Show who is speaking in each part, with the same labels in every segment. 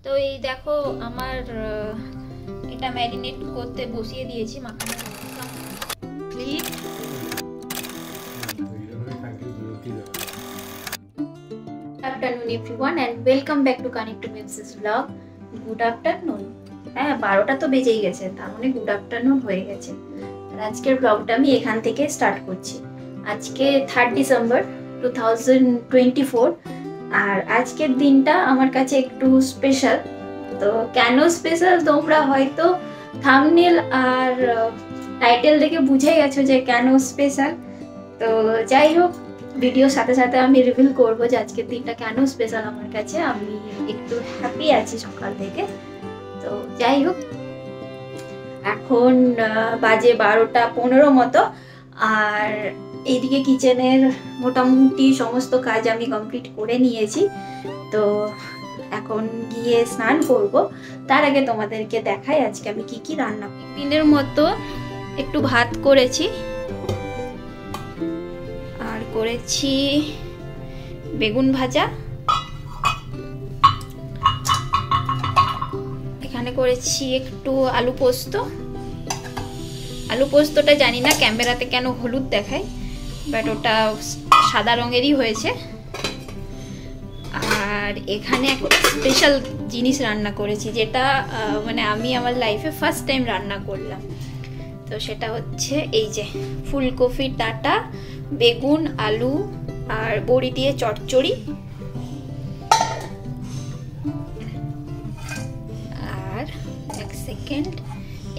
Speaker 1: তো এই দেখো আমার এটা ম্যারিনেট করতে বসিয়ে দিয়েছি মাখানো complete. Afternoon everyone and welcome back to Connect to Mims's vlog. Good afternoon. হ্যাঁ 12টা তো বেজেই গেছে, তার মানে গুড আফটারনুন হয়ে গেছে। আর আজকের ব্লগটা আমি এখান থেকে স্টার্ট করছি। আজকে 3rd ডিসেম্বর 2024 আর আজকের দিনটা আমার কাছে একটু স্পেশাল। তো কেন স্পেশাল তোমরা হয়তো থাম্বনেল আর টাইটেল দেখে বুঝে গেছো যে কেন স্পেশাল। তো যাই হোক, ভিডিওর সাথে সাথে আমি রিভিল করবো যে আজকের দিনটা কেন স্পেশাল আমার কাছে। আমি একটু হ্যাপি আছি সকাল থেকে। তো যাই হোক, এখন বাজে 12টা 15 মতো। আর এইদিকে কিচেনের মোটামুটি সমস্ত কাজ আমি কমপ্লিট করে নিয়েছি। তো এখন গিয়ে স্নান করব। তার আগে তোমাদেরকে দেখাই আজকে আমি কি কি রান্না। দিনের মতো একটু ভাত করেছি আর করেছি বেগুন ভাজা, এখানে করেছি একটু আলু পোস্ত। আলু পোস্তটা জানি না ক্যামেরাতে কেন হলুদ দেখায়, বাট ওটা সাদা রঙেরই হয়েছে। আর এখানে একটা স্পেশাল জিনিস রান্না করেছি, যেটা মানে আমি আমার লাইফে ফার্স্ট টাইম রান্না করলাম। তো সেটা হচ্ছে এই যে ফুলকপি ডাঁটা, বেগুন, আলু আর বড়ি দিয়ে চচ্চড়ি। আর এক সেকেন্ড,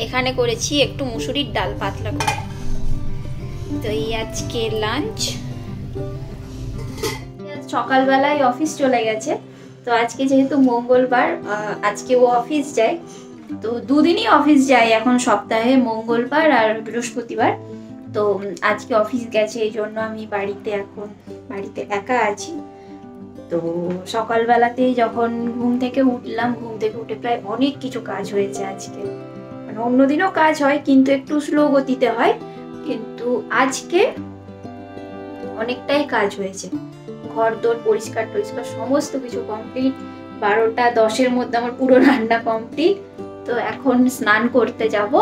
Speaker 1: এখানে করেছি একটু মুসুরির ডাল পাতলা করে। তো এই আজকে লাঞ্চ। সকালবেলায় অফিস চলে গেছে। তো আজকে যেহেতু মঙ্গলবার, আজকে ও অফিস যায়। তো দুদিনই অফিস যায় এখন সপ্তাহে, মঙ্গলবার আর বৃহস্পতিবার। তো আজকে অফিস গেছে, এই জন্য আমি বাড়িতে একা আছি। তো সকালবেলাতে যখন ঘুম থেকে উঠে প্রায় অনেক কিছু কাজ হয়েছে আজকে। মানে অন্যদিনও কাজ হয় কিন্তু একটু স্লো গতিতে হয়, কিন্তু আজকে অনেকটাই কাজ হয়েছে। ঘর দোর পরিষ্কার সমস্ত কিছু কমপ্লিট। 12টা 10-এর মধ্যে আমার পুরো রান্না কমপ্লিট। তো এখন স্নান করতে যাব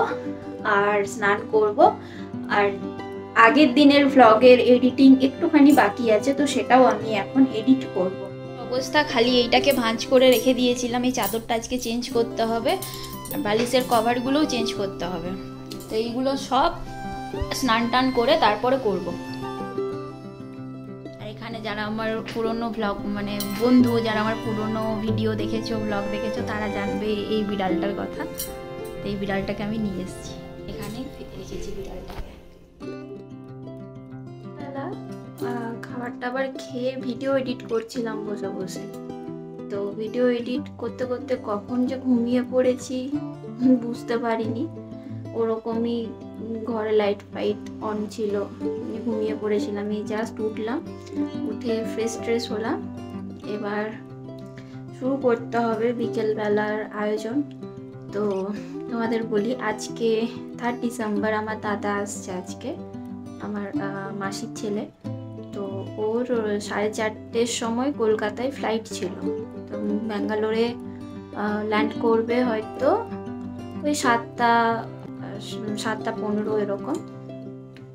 Speaker 1: আর স্নান করব। আর আগের দিনের ভ্লগের এডিটিং একটুখানি বাকি আছে, তো সেটাও আমি এখন এডিট করব। অবস্থা খালি এইটাকে ভাঁজ করে রেখে দিয়েছিলাম। এই চাদরটা আজকে চেঞ্জ করতে হবে আর বালিশের কভারগুলোও চেঞ্জ করতে হবে। তো এইগুলো সব স্নান টান করে তারপরে করব। আর এখানে যারা আমার পুরনো ভ্লগ মানে বন্ধু, যারা আমার পুরনো ভিডিও দেখেছো, ভ্লগ দেখেছো, তারা জানবে এই বিড়ালটার কথা। তো এই বিড়ালটাকে আমি নিয়ে এসেছি, এখানে রেখেছি বিড়ালটাকে। খাবার টাবার খেয়ে ভিডিও এডিট করছিলাম বসে বসে। তো ভিডিও এডিট করতে করতে কখন যে ঘুমিয়ে পড়েছি বুঝতে পারিনি। ওরকমই ঘরে লাইট ফাইট অন ছিল, ঘুমিয়ে পড়েছিলাম। এই জাস্ট উঠলাম, উঠে ফ্রেশ হলাম। এবার শুরু করতে হবে বিকেলবেলার আয়োজন। তো তোমাদের বলি, আজকে 3rd ডিসেম্বর আমার দাদা আসছে আজকে, আমার মাসির ছেলে। তো ওর 4:30-এর সময় কলকাতায় ফ্লাইট ছিল। তো ব্যাঙ্গালোরে ল্যান্ড করবে হয়তো ওই 7টা 15 এরকম।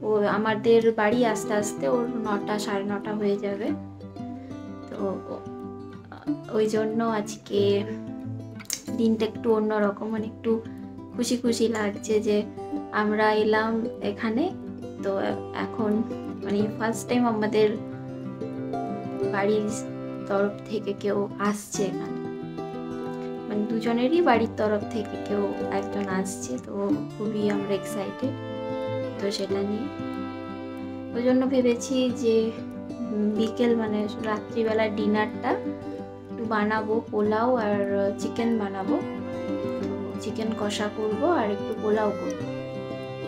Speaker 1: ও আমাদের বাড়ি আস্তে আস্তে ওর 9টা 9:30 হয়ে যাবে। তো ওই জন্য আজকে দিনটা একটু অন্যরকম, মানে একটু খুশি খুশি লাগছে যে আমরা এলাম এখানে। তো এখন মানে ফার্স্ট টাইম আমাদের বাড়ির তরফ থেকে কেউ আসছে এখানে, মানে দুজনেরই বাড়ির তরফ থেকে কেউ একজন আসছে। তো খুবই আমরা এক্সাইটেড। তো সেটা নিয়ে ওই জন্য ভেবেছি যে বিকেল মানে রাত্রিবেলা ডিনারটা একটু বানাবো, পোলাও আর চিকেন বানাবো। চিকেন কষা করবো আর একটু পোলাও করবো।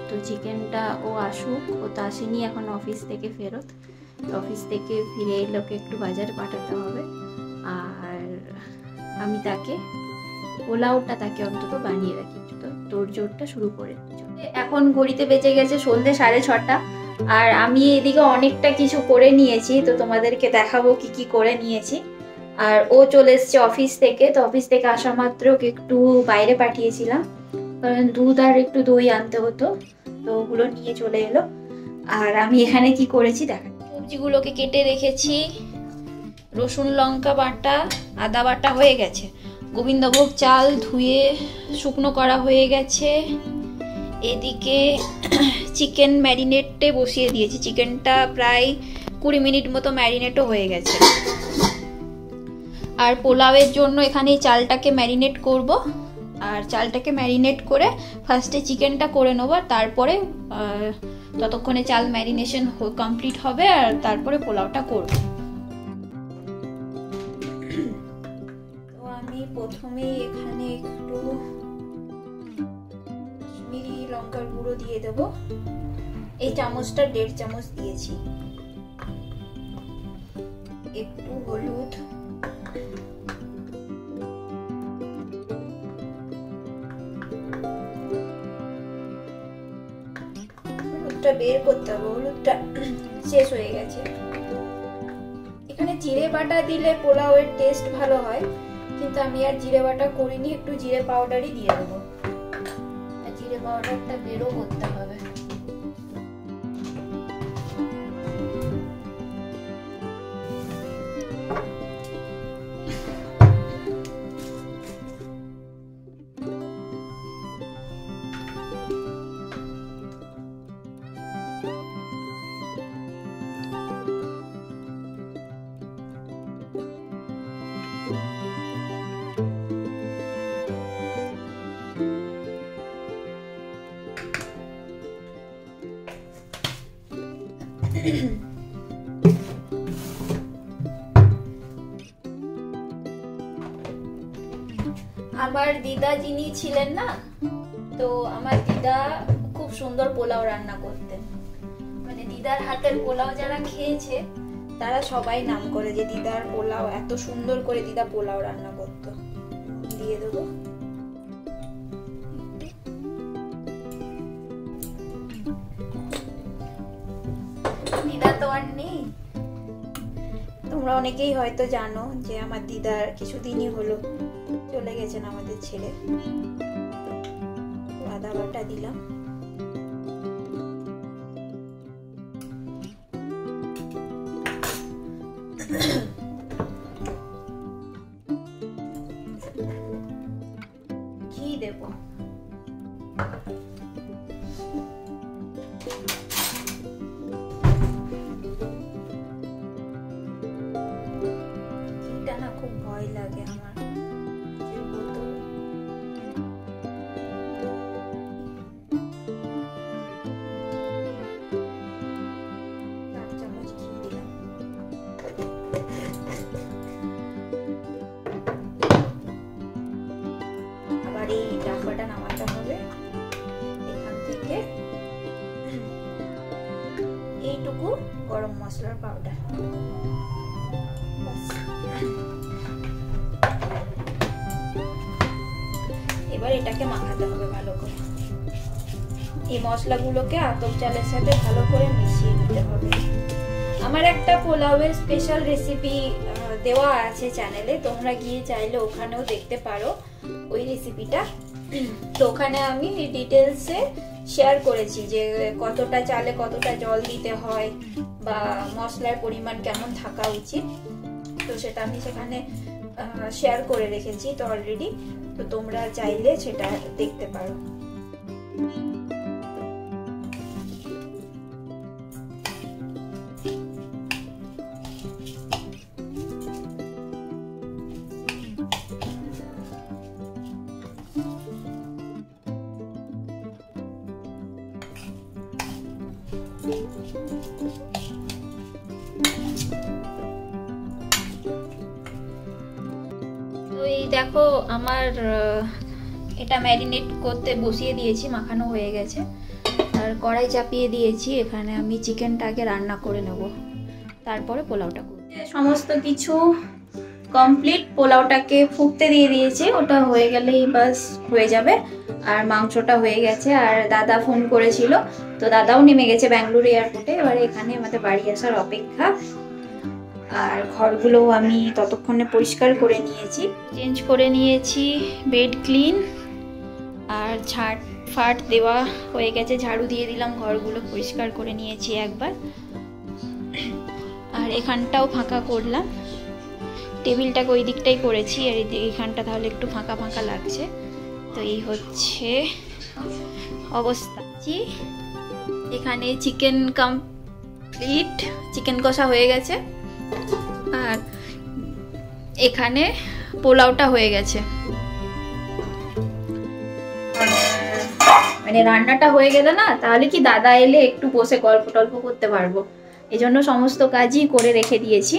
Speaker 1: তো চিকেনটা ও আসুক, ও তো আসেনি এখন অফিস থেকে ফেরত। তো অফিস থেকে ফিরে এলোকে একটু বাজারে পাঠাতে হবে। আর আমি পোলাওটা তাকে অন্তত বানিয়ে রাখি। তো তোড়জোড়টা শুরু করে এখন ঘড়িতে বেজে গেছে সন্ধ্যে 6:30। আর আমি এদিকে অনেকটা কিছু করে নিয়েছি, তো তোমাদেরকে দেখাবো কি কি করে নিয়েছি। আর ও চলে এসছে অফিস থেকে, তো অফিস থেকে আসা মাত্র ওকে একটু বাইরে পাঠিয়েছিলাম, কারণ দুধ আর একটু দই আনতে হতো, তো ওগুলো নিয়ে চলে এলো। আর আমি এখানে কি করেছি দেখা, সবজিগুলোকে কেটে রেখেছি, রসুন লঙ্কা বাটা, আদা বাটা হয়ে গেছে, গোবিন্দভোগ চাল ধুয়ে শুকনো করা হয়ে গেছে, এদিকে চিকেন ম্যারিনেটে বসিয়ে দিয়েছি, চিকেনটা প্রায় 20 মিনিট মতো ম্যারিনেটও হয়ে গেছে। আর পোলাওয়ের জন্য এখানে চালটাকে ম্যারিনেট করব, আর চালটাকে ম্যারিনেট করে ফার্স্টে চিকেনটা করে নেব, তারপরে ততক্ষণে চাল ম্যারিনেশন কমপ্লিট হবে, আর তারপরে পোলাওটা করব। তো আমি প্রথমেই এখানে একটু কাশ্মীরি লঙ্কার গুঁড়ো দিয়ে দেব, এই চামচটা 1.5 চামচ দিয়েছি, একটু হলুদ, হলুদটা বের করতে হবে, হলুদটা শেষ হয়ে গেছে। এখানে জিরে বাটা দিলে পোলাওয়ের টেস্ট ভালো হয়, কিন্তু আমি আর জিরে বাটা করিনি, একটু জিরে পাউডারই দিয়ে দেবো, জিরে পাউডারটা বেরও করতে হবে। আমার দিদা যিনি ছিলেন না, তো আমার দিদা খুব সুন্দর পোলাও রান্না করতেন, মানে দিদার হাতের পোলাও যারা খেয়েছে তারা সবাই নাম করে যে দিদার পোলাও এত সুন্দর করে দিদা পোলাও রান্না করতো। দিয়ে দেবো, দিদা তো আর নেই, তোমরা অনেকেই হয়তো জানো যে আমার দিদার কিছুদিনই হলো চলে গেছেন আমাদের ছেড়ে। আদা বাটা দিলাম, ঘি দেব, ঘিটা না খুব ভয় লাগে আমার, এই ডাব্বাটা নামাতে হবে এখান থেকে, এইটুকু গরম মশলার পাউডার, এবার এটাকে মাখাতে হবে ভালো করে, এই মশলাগুলোকে আতপ চালের সাথে ভালো করে মিশিয়ে নিতে হবে। আমার একটা পোলাওয়ের স্পেশাল রেসিপি দেওয়া আছে চ্যানেলে, তোমরা গিয়ে চাইলে ওখানেও দেখতে পারো ওই রেসিপিটা। তো ওখানে আমি ডিটেলসে শেয়ার করেছি যে কতটা চালে কতটা জল দিতে হয় বা মশলার পরিমাণ কেমন থাকা উচিত, তো সেটা আমি সেখানে শেয়ার করে রেখেছি তো অলরেডি, তো তোমরা চাইলে সেটা দেখতে পারো। তো এই দেখো আমার এটা ম্যারিনেট করতে বসিয়ে দিয়েছি, মাখানো হয়ে গেছে, আর কড়াই চাপিয়ে দিয়েছি, এখানে আমি চিকেনটাকে রান্না করে নেব, তারপরে পোলাওটা করব। সমস্ত কিছু কমপ্লিট, পোলাওটাকে ফুটতে দিয়ে দিয়েছি, ওটা হয়ে গেলেই বাস হয়ে যাবে। আর মাংসটা হয়ে গেছে, আর দাদা ফোন করেছিল, তো দাদাও নেমে গেছে ব্যাঙ্গালোর এয়ারপোর্টে, এবারে এখানে আমাদের বাড়ি আসার অপেক্ষা। আর ঘরগুলোও আমি ততক্ষণে পরিষ্কার করে নিয়েছি, চেঞ্জ করে নিয়েছি, বেড ক্লিন আর ঝাড় ফাট দেওয়া হয়ে গেছে, ঝাড়ু দিয়ে দিলাম, ঘরগুলো পরিষ্কার করে নিয়েছি একবার। আর এখানটাও ফাঁকা করলাম, টেবিলটাকে ওই দিকটাই করেছি, আর এইখানটা তাহলে একটু ফাঁকা ফাঁকা লাগছে। তো এই হচ্ছে অবস্থা। এখানে চিকেন কমপ্লিট, চিকেন কষা হয়ে গেছে, আর এখানে পোলাওটা হয়ে গেছে। মানে রান্নাটা হয়ে গেলে না, তাহলে কি দাদা এলে একটু বসে গল্প টল্প করতে পারবো, এজন্য সমস্ত কাজই করে রেখে দিয়েছি।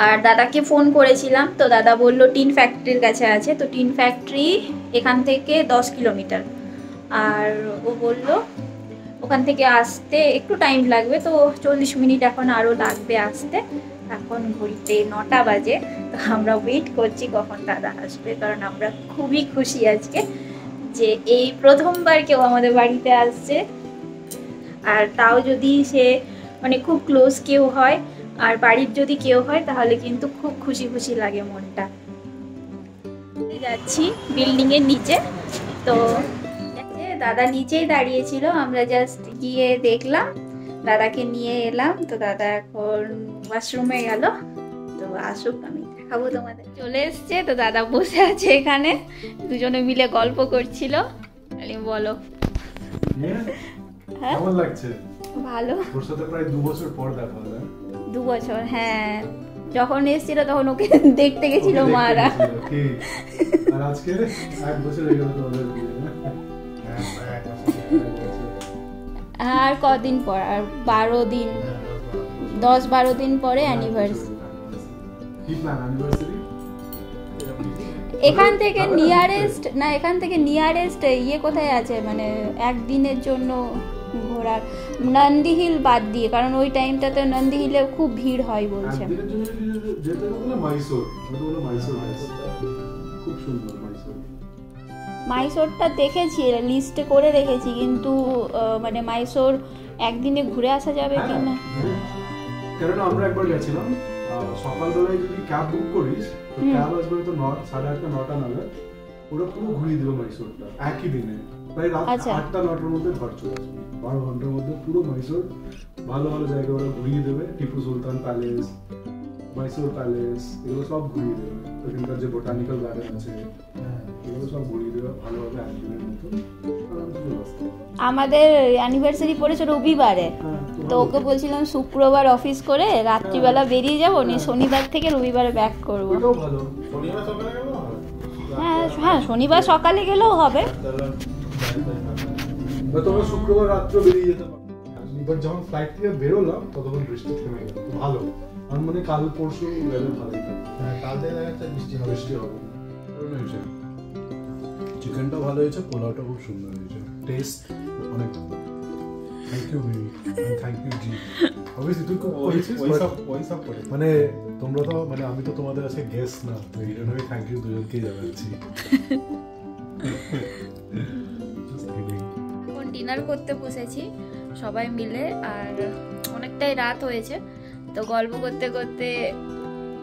Speaker 1: আর দাদাকে ফোন করেছিলাম, তো দাদা বললো টিন ফ্যাক্টরির কাছে আছে। তো টিন ফ্যাক্টরি এখান থেকে 10 কিলোমিটার, আর ও বললো ওখান থেকে আসতে একটু টাইম লাগবে, তো 40 মিনিট এখন আরও লাগবে আসতে। এখন ঘড়িতে 9টা বাজে, তো আমরা ওয়েট করছি কখন দাদা আসবে, কারণ আমরা খুবই খুশি আজকে যে এই প্রথমবার কেউ আমাদের বাড়িতে আসছে, আর তাও যদি সে মানে খুব ক্লোজ কেউ হয়, আর বাড়ির যদি কেউ হয়, তাহলে কিন্তু খুব খুশি খুশি লাগে মনটা। যাচ্ছি বিল্ডিংয়ের নিচে, তো দাদা নিচেই দাঁড়িয়েছিল, আমরা জাস্ট গিয়ে দেখলাম, দাদাকে নিয়ে এলাম। তো দাদা এখন ওয়াশরুমে গেল, তো আসুক আমি দেখাবো তোমাদের। চলে এসছে, তো দাদা বসে আছে এখানে, দুজনে মিলে গল্প করছিল। বলো
Speaker 2: কেমন লাগছে?
Speaker 1: ভালো।
Speaker 2: ওর সাথে প্রায় 2 বছর পর দেখা হলো।
Speaker 1: 2 বছর, হ্যাঁ, যখন এসেছিল তখন ওকে দেখতে গেছিল মারা।
Speaker 2: আর আজকে 1 বছর হয়ে গেল তোমাদের বিয়ে।
Speaker 1: আর কদিন পর, আর 12 দিন, 10-12 দিন পরে অ্যানিভার্সারি।
Speaker 2: কি প্ল্যান অ্যানিভার্সারি?
Speaker 1: এখান থেকে নিয়ারেস্ট না, এখান থেকে নিয়ারেস্ট ইয়ে কোথায় আছে, মানে একদিনের জন্য ঘোরার, নন্দী হিল বাদ দিয়ে, কারণ ওই টাইমটাতে নন্দী হিলে খুব ভিড় হয় বলছে।
Speaker 2: একদিনের জন্য যেতে বলে মাইসোর, মাইসোর খুব সুন্দর মাইসোর।
Speaker 1: মাইসোরটা দেখেছি, লিস্টে করে রেখেছি, কিন্তু মানে মাইসোর একদিনে ঘুরে আসা যাবে কিনা।
Speaker 2: কারণ আমরা একবার গেছিলাম, সকালবেলায় যদি ক্যাব বুক করিস, তো ক্যাব আসবে তো 8:30-9টা নাগাদ, ওরা পুরো ঘুরিয়ে দেবে মাইসোরটা একই দিনে, প্রায় রাত 8টা-9টার মধ্যে ঘর চলে আসবে। 12 ঘন্টার মধ্যে পুরো মাইসোর ভালো ভালো জায়গা ওরা ঘুরিয়ে দেবে। টিপু সুলতান প্যালেস, মাইসোর প্যালেস, এগুলো সব ঘুরিয়ে দেবে। ওখানকার যে বোটানিক্যাল গার্ডেন আছে, এগুলো সব ঘুরিয়ে দেবে ভালোভাবে একদিনের মতো।
Speaker 1: আমাদের অ্যানিভার্সারি পড়েছে রবিবারে, তো ওকে বলছিলাম শুক্রবার অফিস করে রাত্রিবেলা বেরিয়ে যাবো, নিয়ে শনিবার থেকে রবিবারে ব্যাক করবো। হ্যাঁ হ্যাঁ, শনিবার সকালে গেলেও হবে।
Speaker 2: তোমরা শুক্রবার রাত্রে বেরিয়ে যেতে পারো। এবার যখন ফ্লাইট থেকে বেরোলাম তখন বৃষ্টি থেমে গেল, ভালো। আর মানে কাল পরশু ওয়েদার ভালোই থাকবে। হ্যাঁ, কাল থেকে একটা বৃষ্টি হবে। চিকেনটা ভালো হয়েছে, পোলাওটা খুব সুন্দর হয়েছে, টেস্ট অনেক ভালো। Thank you baby, thank you ji. Obviously তুই খুব করেছিস, মানে তোমরা তো, মানে আমি তো তোমাদের কাছে গেস্ট না, তো এই জন্য আমি থ্যাংক ইউ দুজনকেই জানাচ্ছি।
Speaker 1: এখন ডিনার করতে বসেছি সবাই মিলে, আর অনেকটাই রাত হয়েছে, তো গল্প করতে করতে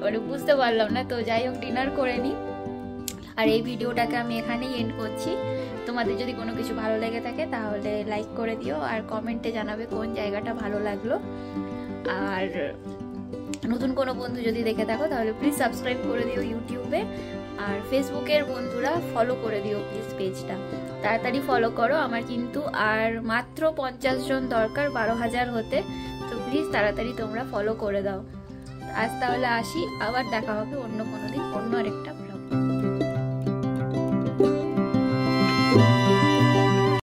Speaker 1: মানে বুঝতে পারলাম না। তো যাই হোক, ডিনার করে নিই, আর এই ভিডিওটাকে আমি এখানেই এন্ড করছি। তোমাদের যদি কোনো কিছু ভালো লেগে থাকে তাহলে লাইক করে দিও, আর কমেন্টে জানাবে কোন জায়গাটা ভালো লাগলো। আর নতুন কোনো বন্ধু যদি দেখে থাকো তাহলে প্লিজ সাবস্ক্রাইব করে দিও ইউটিউবে, আর ফেসবুকের বন্ধুরা ফলো করে দিও প্লিজ পেজটা, তাড়াতাড়ি ফলো করো। আমার কিন্তু আর মাত্র 50 জন দরকার 12,000 হতে, তো প্লিজ তাড়াতাড়ি তোমরা ফলো করে দাও। আজ তাহলে আসি, আবার দেখা হবে অন্য কোনো দিন অন্য আরেকটা